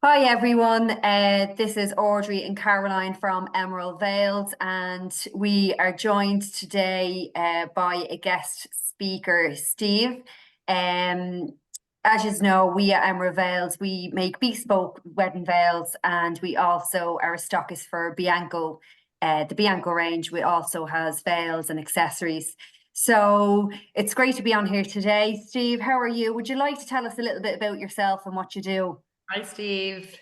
Hi everyone, this is Audrey and Caroline from Emerald Vales, and we are joined today by a guest speaker, Steve. As you know, we at Emerald Vales, we make bespoke wedding veils, and we also are a stockist for Bianco, the Bianco range. We also has veils and accessories. So it's great to be on here today. Steve, how are you? Would you like to tell us a little bit about yourself and what you do? Hi, Steve.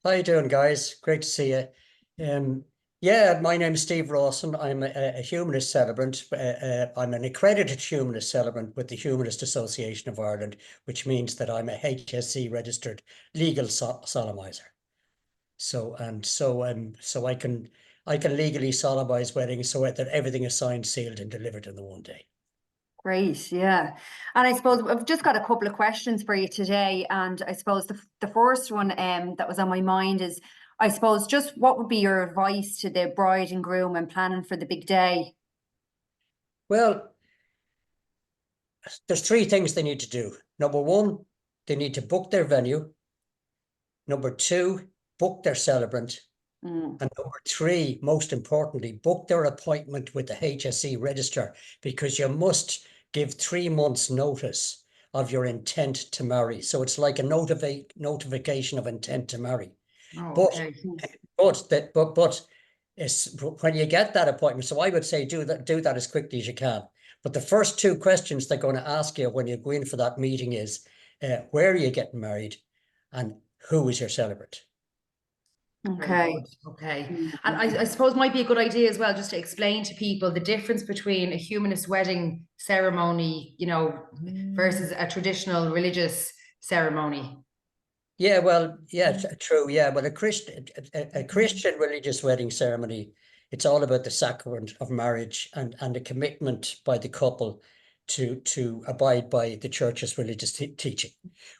How you doing, guys? Great to see you. Yeah, my name is Steve Rawson. I'm a humanist celebrant. I'm an accredited humanist celebrant with the Humanist Association of Ireland, which means that I'm a HSE registered legal solemnizer. So I can legally solemnize weddings so that everything is signed, sealed, and delivered in the one day. Great, yeah. And I suppose I've just got a couple of questions for you today. And I suppose the first one that was on my mind is, I suppose, just what would be your advice to the bride and groom when planning for the big day? Well, there's three things they need to do. Number one, they need to book their venue. Number two, book their celebrant. And number three, most importantly, book their appointment with the HSE registrar, because you must give 3 months notice of your intent to marry. So it's like a notification of intent to marry. Oh, okay. But when you get that appointment, so I would say do that as quickly as you can. But the first two questions they're going to ask you when you go in for that meeting is, where are you getting married, and who is your celebrant? Okay. Okay. And I suppose might be a good idea as well, just to explain to people the difference between a humanist wedding ceremony, versus a traditional religious ceremony. Yeah, well, yeah, true. Yeah, but a Christian religious wedding ceremony, it's all about the sacrament of marriage and a commitment by the couple to abide by the church's religious teaching.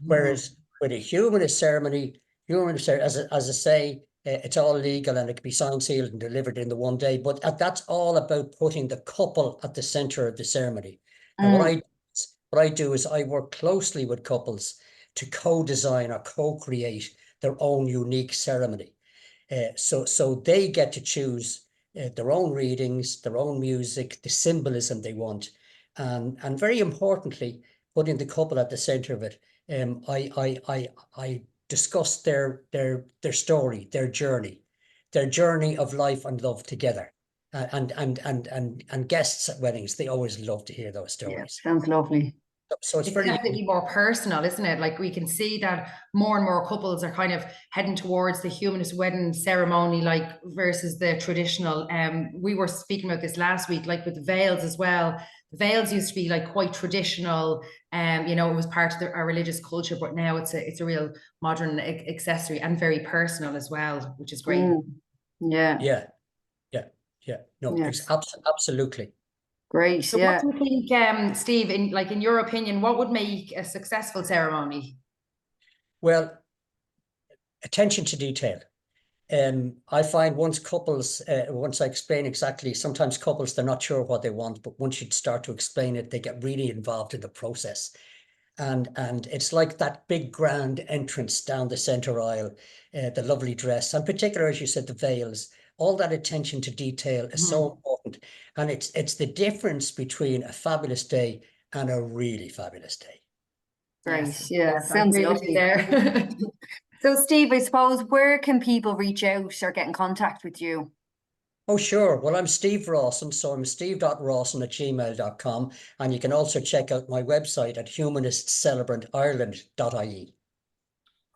Whereas with a humanist ceremony, as I say, it's all legal and it can be signed, sealed, and delivered in the one day. But that's all about putting the couple at the center of the ceremony. And what I do is I work closely with couples to co-design or co-create their own unique ceremony. So they get to choose their own readings, their own music, the symbolism they want. And very importantly, putting the couple at the center of it, I discuss their story, their journey of life and love together. And guests at weddings, they always love to hear those stories. Yeah, sounds lovely. So it's very definitely more personal, isn't it? Like, we can see that more and more couples are kind of heading towards the humanist wedding ceremony, like, versus the traditional. We were speaking about this last week, like with the veils as well. The veils used to be like quite traditional, it was part of our religious culture, but now it's a real modern accessory and very personal as well, which is great. Yeah. No, Yes. absolutely. Great. So Yeah. what do you think, Steve, in your opinion, what would make a successful ceremony? Well, attention to detail. I find once I explain exactly, sometimes couples, they're not sure what they want, but once you start to explain it, they get really involved in the process. And it's like that big grand entrance down the center aisle, the lovely dress, and particularly, as you said, the veils. All that attention to detail is so important. And it's the difference between a fabulous day and a really fabulous day. Great. Yes, Yeah. yes, Sounds lovely there. So, Steve, I suppose, where can people reach out or get in contact with you? Oh, sure. Well, I'm Steve Rawson, so I'm steve.rawson@gmail.com. And you can also check out my website at humanistcelebrantireland.ie.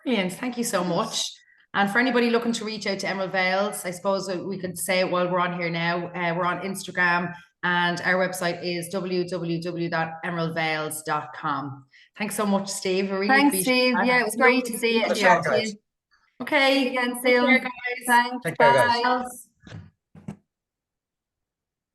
Brilliant. Thank you so much. And for anybody looking to reach out to Emerald Vales, I suppose we could say it while we're on here now, we're on Instagram, and our website is www.emeraldvales.com. Thanks so much, Steve. I really Thanks, appreciate Steve. that. Yeah, it was great to see you and Sure, chat to you. Okay. Again Take soon. care, guys. Thanks. Take care, guys. Bye.